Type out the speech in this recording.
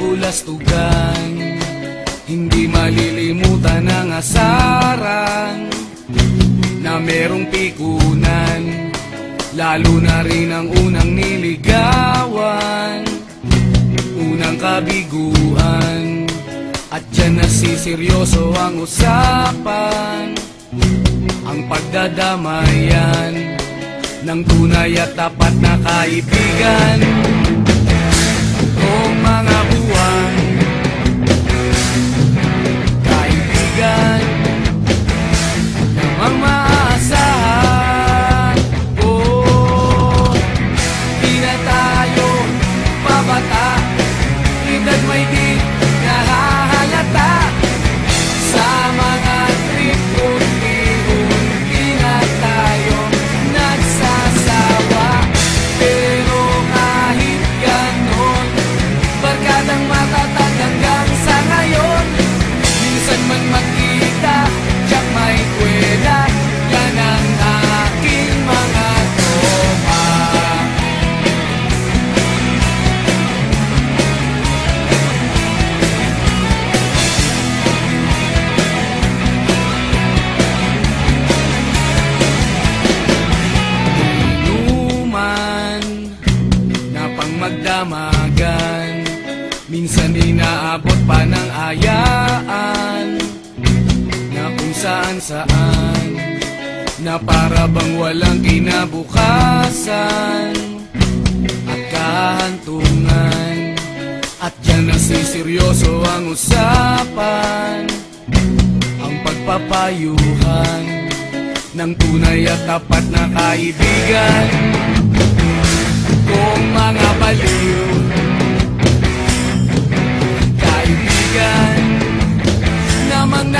kabulastugan, hindi malilimutan ang asaran na merong pikunan, lalo na rin ang unang niligawan, unang kabiguan. At dyan nasiseryoso ang usapan, ang pagdadamayan ng tunay at tapat na kaibigan. Kung mga buwan, kaibigan namang maaasahan. Oh, di na tayo babata, edad may di nahahalata. Sa mga trip unti-unti na tayo nagsasawa. Pero kahit ganon, barkadang matatag hanggang sa ngayon. Minsan man magkita, tiyak may kwela, yan ang aking mga tropa. Inuman na pang magdamagan, minsan inaabot pa ng ayaan, na kung saan-saan, na para bang walang kinabukasan at kahantungan. At dyan nasiseryoso ang usapan, ang pagpapayuhan ng tunay at tapat na kaibigan. Kung mga baliw, kaibigan namang